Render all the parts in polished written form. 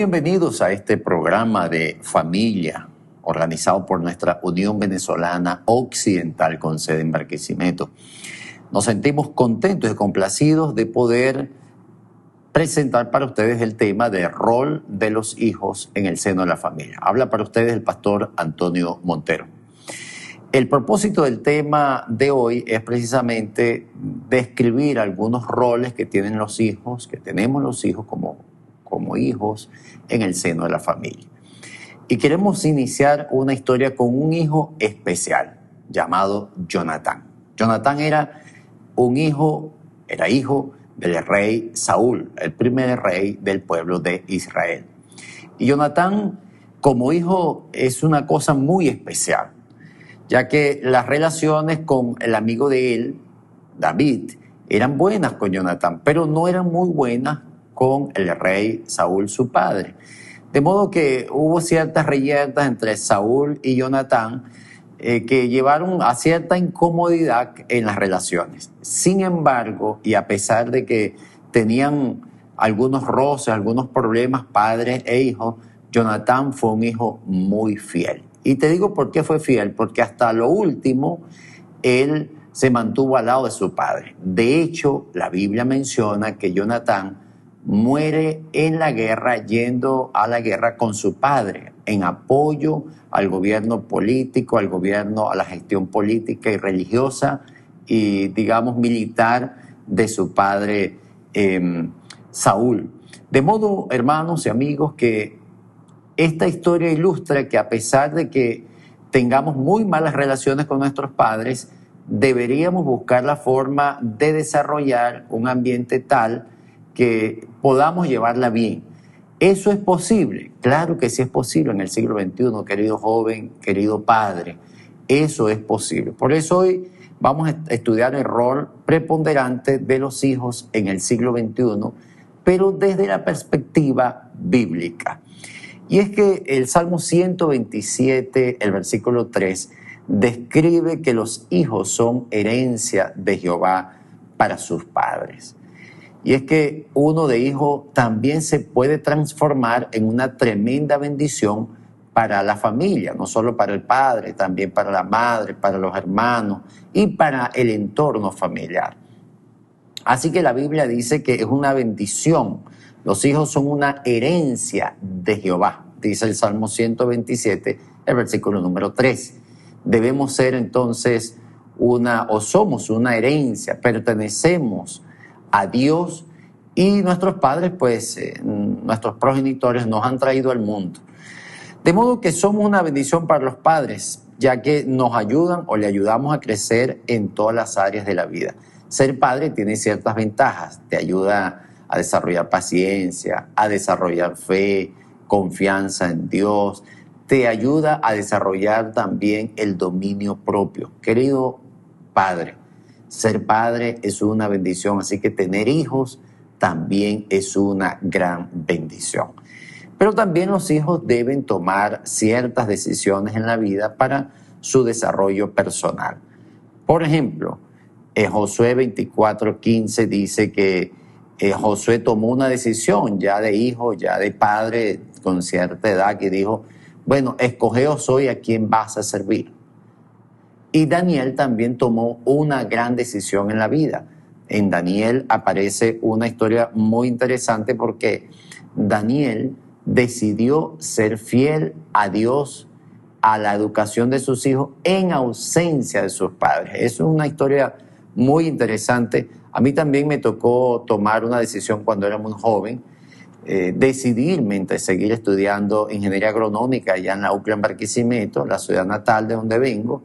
bienvenidos a este programa de familia organizado por nuestra Unión Venezolana Occidental con sede en Barquisimeto. Nos sentimos contentos y complacidos de poder presentar para ustedes el tema del rol de los hijos en el seno de la familia. Habla para ustedes el pastor Antonio Montero. El propósito del tema de hoy es precisamente describir algunos roles que tienen los hijos, que tenemos los hijos como hijos en el seno de la familia. Y queremos iniciar una historia con un hijo especial llamado Jonatán. Jonatán era hijo del rey Saúl, el primer rey del pueblo de Israel. Y Jonatán, como hijo, es una cosa muy especial, ya que las relaciones con el amigo de él, David, eran buenas con Jonatán, pero no eran muy buenas con el rey Saúl, su padre. De modo que hubo ciertas reyertas entre Saúl y Jonatán que llevaron a cierta incomodidad en las relaciones. Sin embargo, y a pesar de que tenían algunos roces, algunos problemas, padres e hijos, Jonatán fue un hijo muy fiel. Y te digo por qué fue fiel, porque hasta lo último él se mantuvo al lado de su padre. De hecho, la Biblia menciona que Jonatán muere en la guerra, yendo a la guerra con su padre, en apoyo al gobierno político, a la gestión política y religiosa y, digamos, militar de su padre Saúl. De modo, hermanos y amigos, que esta historia ilustra que a pesar de que tengamos muy malas relaciones con nuestros padres, deberíamos buscar la forma de desarrollar un ambiente tal que podamos llevarla bien. ¿Eso es posible? Claro que sí es posible en el siglo XXI, querido joven, querido padre. Eso es posible. Por eso hoy vamos a estudiar el rol preponderante de los hijos en el siglo XXI, pero desde la perspectiva bíblica. Y es que el Salmo 127, el versículo 3, describe que los hijos son herencia de Jehová para sus padres. Y es que uno de hijo también se puede transformar en una tremenda bendición para la familia, no solo para el padre, también para la madre, para los hermanos y para el entorno familiar. Así que la Biblia dice que es una bendición. Los hijos son una herencia de Jehová, dice el Salmo 127, el versículo número 3. Debemos ser entonces somos una herencia, pertenecemos a Dios y nuestros padres, nuestros progenitores nos han traído al mundo. De modo que somos una bendición para los padres, ya que nos ayudan o le ayudamos a crecer en todas las áreas de la vida. Ser padre tiene ciertas ventajas, te ayuda a desarrollar paciencia, a desarrollar fe, confianza en Dios, te ayuda a desarrollar también el dominio propio. Querido padre, ser padre es una bendición, así que tener hijos también es una gran bendición. Pero también los hijos deben tomar ciertas decisiones en la vida para su desarrollo personal. Por ejemplo, en Josué 24:15 dice que Josué tomó una decisión ya de hijo, ya de padre con cierta edad, que dijo, bueno, escogeos hoy a quién vas a servir. Y Daniel también tomó una gran decisión en la vida. En Daniel aparece una historia muy interesante porque Daniel decidió ser fiel a Dios, a la educación de sus hijos en ausencia de sus padres. Es una historia muy interesante. A mí también me tocó tomar una decisión cuando era muy joven, decidirme entre seguir estudiando ingeniería agronómica allá en la UCLA en Barquisimeto, la ciudad natal de donde vengo,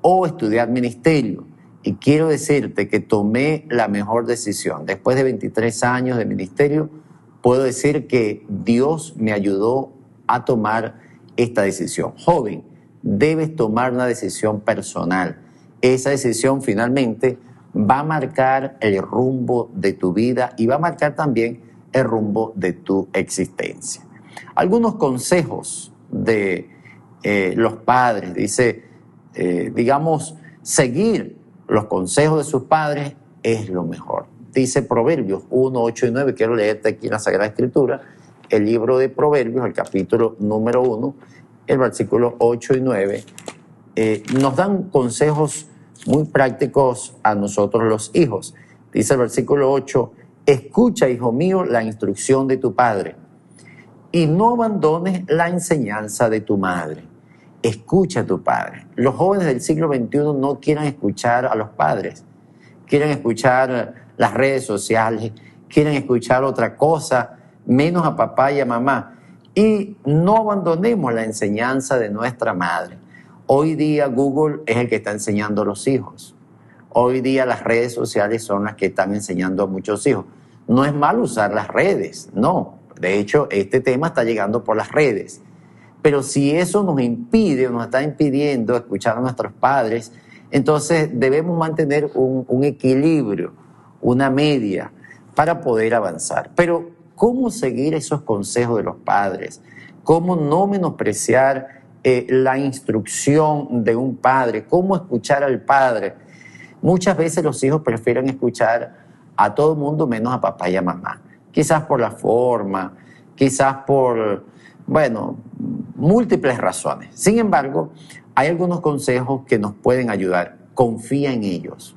o estudiar ministerio. Y quiero decirte que tomé la mejor decisión. Después de 23 años de ministerio, puedo decir que Dios me ayudó a tomar esta decisión. Joven, debes tomar una decisión personal. Esa decisión finalmente va a marcar el rumbo de tu vida y va a marcar también el rumbo de tu existencia. Algunos consejos de los padres, dice, seguir los consejos de sus padres es lo mejor. Dice Proverbios 1, 8 y 9, quiero leerte aquí en la Sagrada Escritura, el libro de Proverbios, el capítulo número 1, el versículo 8 y 9, nos dan consejos muy prácticos a nosotros los hijos. Dice el versículo 8, escucha, hijo mío, la instrucción de tu padre y no abandones la enseñanza de tu madre. Escucha a tu padre. Los jóvenes del siglo XXI no quieren escuchar a los padres, quieren escuchar las redes sociales, quieren escuchar otra cosa, menos a papá y a mamá. Y no abandonemos la enseñanza de nuestra madre. Hoy día Google es el que está enseñando a los hijos. Hoy día las redes sociales son las que están enseñando a muchos hijos. No es malo usar las redes, no. De hecho, este tema está llegando por las redes. Pero si eso nos impide o nos está impidiendo escuchar a nuestros padres, entonces debemos mantener un equilibrio, una media, para poder avanzar. Pero, ¿cómo seguir esos consejos de los padres? ¿Cómo no menospreciar la instrucción de un padre? ¿Cómo escuchar al padre? Muchas veces los hijos prefieren escuchar a todo el mundo menos a papá y a mamá. Quizás por la forma, quizás por, múltiples razones. Sin embargo, hay algunos consejos que nos pueden ayudar. Confía en ellos.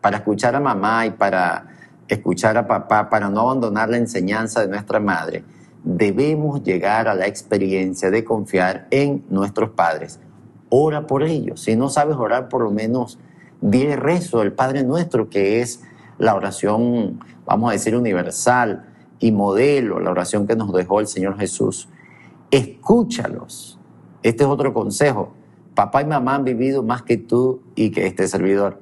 Para escuchar a mamá y para escuchar a papá, para no abandonar la enseñanza de nuestra madre, debemos llegar a la experiencia de confiar en nuestros padres. Ora por ellos. Si no sabes orar, por lo menos di el rezo del Padre Nuestro, que es la oración, vamos a decir, universal y modelo, la oración que nos dejó el Señor Jesús. Escúchalos. Este es otro consejo. Papá y mamá han vivido más que tú y que este servidor,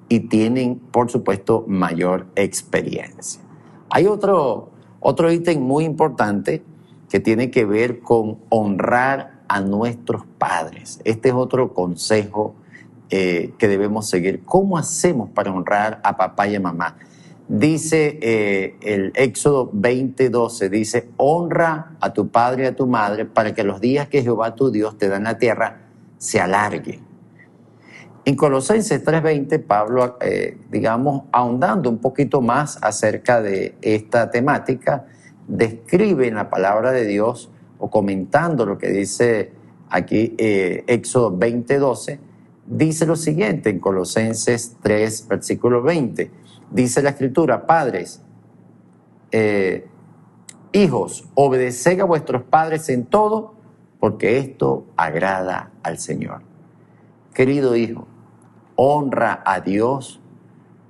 y tienen, por supuesto, mayor experiencia. Hay otro ítem muy importante que tiene que ver con honrar a nuestros padres. Este es otro consejo que debemos seguir. ¿Cómo hacemos para honrar a papá y a mamá? Dice el Éxodo 20:12, dice, honra a tu padre y a tu madre para que los días que Jehová tu Dios te da en la tierra se alarguen. En Colosenses 3:20, Pablo, ahondando un poquito más acerca de esta temática, describe en la palabra de Dios, o comentando lo que dice aquí Éxodo 20:12, dice lo siguiente en Colosenses 3, versículo 20. Dice la Escritura, padres, hijos, obedeced a vuestros padres en todo, porque esto agrada al Señor. Querido hijo, honra a Dios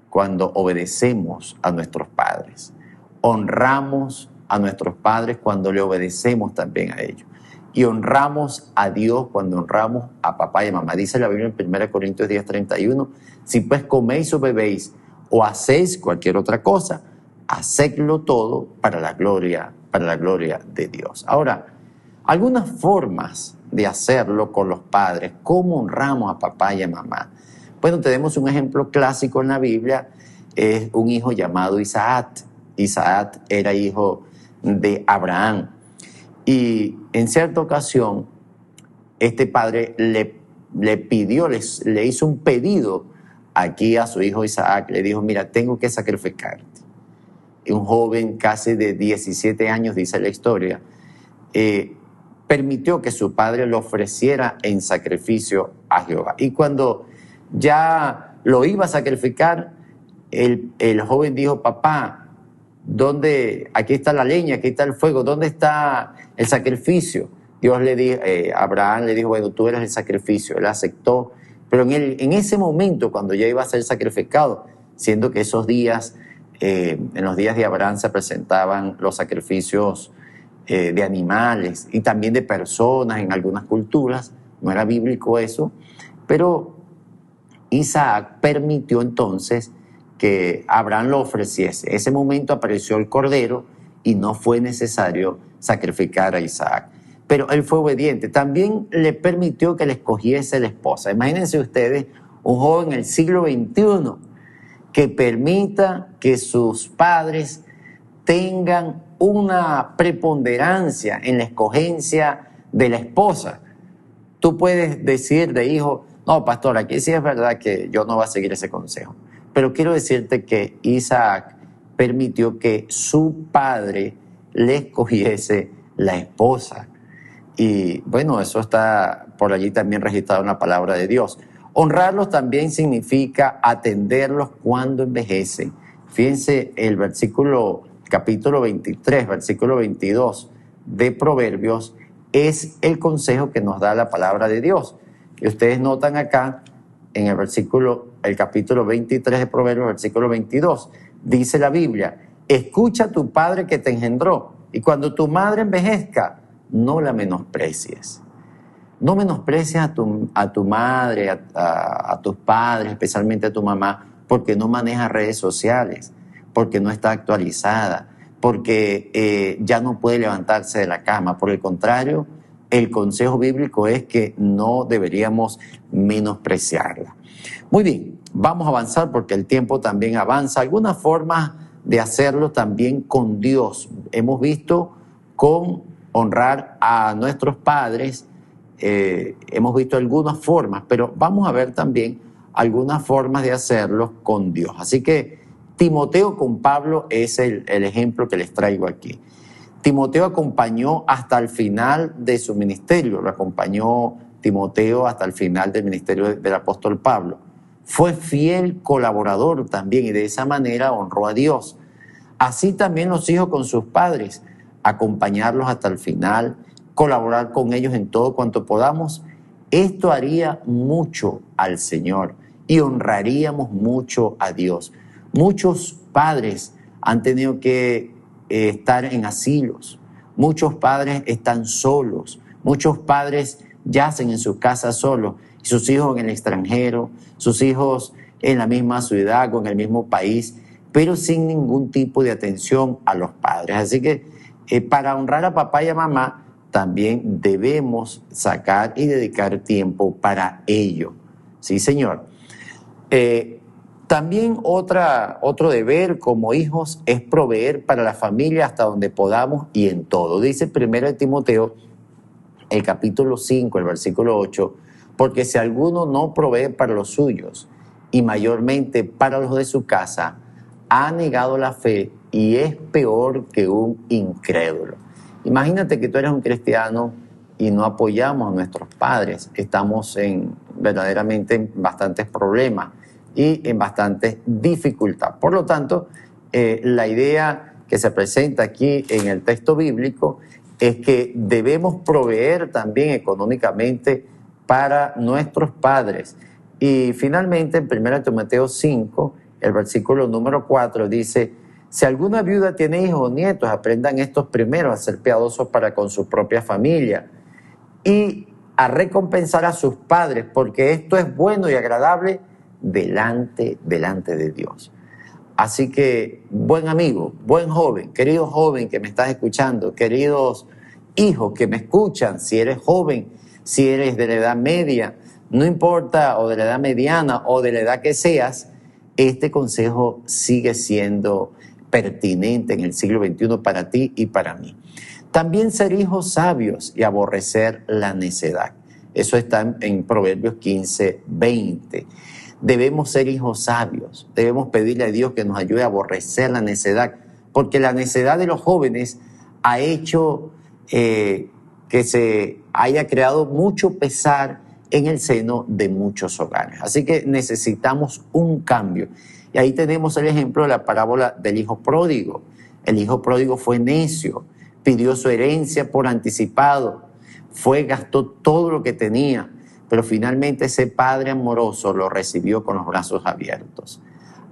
cuando obedecemos a nuestros padres. Honramos a nuestros padres cuando le obedecemos también a ellos. Y honramos a Dios cuando honramos a papá y a mamá. Dice la Biblia en 1 Corintios 10:31, si pues coméis o bebéis o hacéis cualquier otra cosa, hacedlo todo para la gloria de Dios. Ahora, algunas formas de hacerlo con los padres, ¿cómo honramos a papá y a mamá? Bueno, tenemos un ejemplo clásico en la Biblia, es un hijo llamado Isaac. Isaac era hijo de Abraham. Y en cierta ocasión, este padre le pidió, le hizo un pedido aquí a su hijo Isaac. Le dijo, mira, tengo que sacrificarte. Y un joven casi de 17 años, dice la historia, permitió que su padre lo ofreciera en sacrificio a Jehová. Y cuando ya lo iba a sacrificar, el joven dijo, papá, aquí está la leña, aquí está el fuego, ¿dónde está el sacrificio? Dios le dijo, Abraham le dijo, bueno, tú eres el sacrificio. Él aceptó, pero en ese momento, cuando ya iba a ser sacrificado, siendo que esos días, en los días de Abraham se presentaban los sacrificios de animales y también de personas en algunas culturas, no era bíblico eso, pero Isaac permitió entonces que Abraham lo ofreciese. En ese momento apareció el cordero y no fue necesario sacrificar a Isaac. Pero él fue obediente. También le permitió que le escogiese la esposa. Imagínense ustedes un joven en el siglo XXI que permita que sus padres tengan una preponderancia en la escogencia de la esposa. Tú puedes decir de hijo, no, pastor, aquí sí es verdad que yo no voy a seguir ese consejo. Pero quiero decirte que Isaac permitió que su padre le escogiese la esposa. Y bueno, eso está por allí también registrado en la palabra de Dios. Honrarlos también significa atenderlos cuando envejecen. Fíjense el capítulo 23, versículo 22 de Proverbios, es el consejo que nos da la palabra de Dios. Y ustedes notan acá en el capítulo 23 de Proverbios, versículo 22, dice la Biblia: escucha a tu padre que te engendró, y cuando tu madre envejezca, no la menosprecies. No menosprecies a tu madre, a tus padres, especialmente a tu mamá, porque no maneja redes sociales, porque no está actualizada, porque ya no puede levantarse de la cama. Por el contrario, el consejo bíblico es que no deberíamos menospreciarla. Muy bien, vamos a avanzar porque el tiempo también avanza. Algunas formas de hacerlo también con Dios. Hemos visto con honrar a nuestros padres, hemos visto algunas formas, pero vamos a ver también algunas formas de hacerlo con Dios. Así que Timoteo con Pablo es el ejemplo que les traigo aquí. Timoteo acompañó hasta el final de su ministerio, lo acompañó Timoteo hasta el final del ministerio del apóstol Pablo. Fue fiel colaborador también y de esa manera honró a Dios. Así también los hijos con sus padres, acompañarlos hasta el final, colaborar con ellos en todo cuanto podamos. Esto haría mucho al Señor y honraríamos mucho a Dios. Muchos padres han tenido que estar en asilos, muchos padres están solos, muchos padres yacen en sus casas solos, y sus hijos en el extranjero, sus hijos en la misma ciudad o en el mismo país, pero sin ningún tipo de atención a los padres. Así que para honrar a papá y a mamá también debemos sacar y dedicar tiempo para ello. Sí, Señor. También otro deber como hijos es proveer para la familia hasta donde podamos y en todo. Dice 1 Timoteo, el capítulo 5, el versículo 8, porque si alguno no provee para los suyos y mayormente para los de su casa, ha negado la fe y es peor que un incrédulo. Imagínate que tú eres un cristiano y no apoyamos a nuestros padres. Estamos verdaderamente en bastantes problemas y en bastante dificultad. Por lo tanto, la idea que se presenta aquí en el texto bíblico es que debemos proveer también económicamente para nuestros padres. Y finalmente, en 1 Timoteo 5, el versículo número 4 dice: si alguna viuda tiene hijos o nietos, aprendan estos primero a ser piadosos para con su propia familia y a recompensar a sus padres, porque esto es bueno y agradable delante de Dios. Así que, buen amigo, buen joven, querido joven que me estás escuchando, queridos hijos que me escuchan, si eres joven, si eres de la edad media, no importa, o de la edad mediana, o de la edad que seas, este consejo sigue siendo pertinente en el siglo XXI para ti y para mí. También ser hijos sabios y aborrecer la necedad. Eso está en Proverbios 15, 20. Debemos ser hijos sabios, debemos pedirle a Dios que nos ayude a aborrecer la necedad, porque la necedad de los jóvenes ha hecho que se haya creado mucho pesar en el seno de muchos hogares. Así que necesitamos un cambio. Y ahí tenemos el ejemplo de la parábola del hijo pródigo. El hijo pródigo fue necio, pidió su herencia por anticipado, gastó todo lo que tenía, pero finalmente ese padre amoroso lo recibió con los brazos abiertos.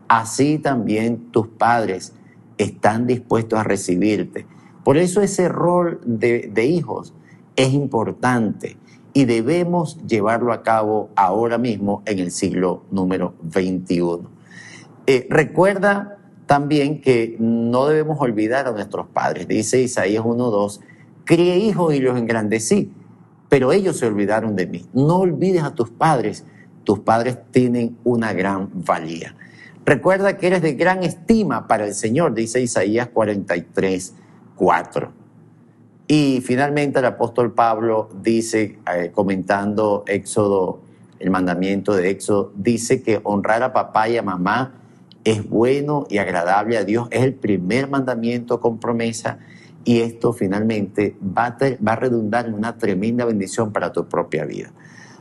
Así también tus padres están dispuestos a recibirte. Por eso ese rol de hijos es importante y debemos llevarlo a cabo ahora mismo en el siglo número 21. Recuerda también que no debemos olvidar a nuestros padres. Dice Isaías 1:2, crié hijos y los engrandecí, pero ellos se olvidaron de mí. No olvides a tus padres tienen una gran valía. Recuerda que eres de gran estima para el Señor, dice Isaías 43:4. Y finalmente el apóstol Pablo dice, comentando Éxodo, el mandamiento de Éxodo, dice que honrar a papá y a mamá es bueno y agradable a Dios. Es el primer mandamiento con promesa y esto finalmente va a redundar en una tremenda bendición para tu propia vida.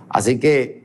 Así que,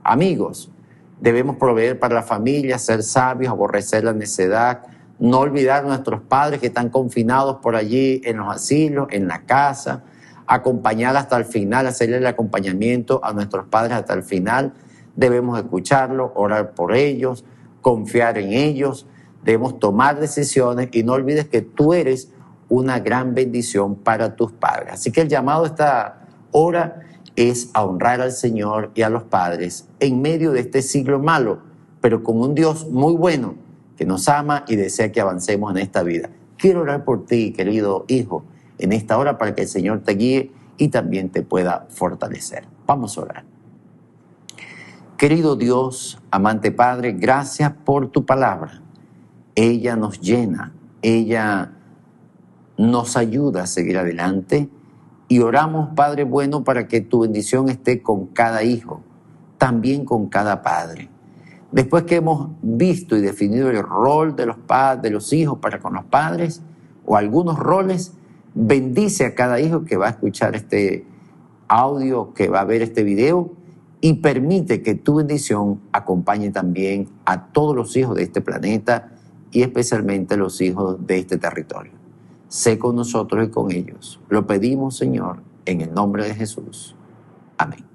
amigos, debemos proveer para la familia, ser sabios, aborrecer la necedad, no olvidar a nuestros padres que están confinados por allí en los asilos, en la casa, acompañar hasta el final, hacerle el acompañamiento a nuestros padres hasta el final. Debemos escucharlos, orar por ellos, confiar en ellos, debemos tomar decisiones y no olvides que tú eres una gran bendición para tus padres. Así que el llamado a esta hora es a honrar al Señor y a los padres en medio de este siglo malo, pero con un Dios muy bueno que nos ama y desea que avancemos en esta vida. Quiero orar por ti, querido hijo, en esta hora para que el Señor te guíe y también te pueda fortalecer. Vamos a orar. Querido Dios, amante Padre, gracias por tu palabra. Ella nos llena, ella nos ayuda a seguir adelante y oramos, Padre bueno, para que tu bendición esté con cada hijo, también con cada padre. Después que hemos visto y definido el rol de los hijos para con los padres, o algunos roles, bendice a cada hijo que va a escuchar este audio, que va a ver este video, y permite que tu bendición acompañe también a todos los hijos de este planeta y especialmente los hijos de este territorio. Sé con nosotros y con ellos. Lo pedimos, Señor, en el nombre de Jesús. Amén.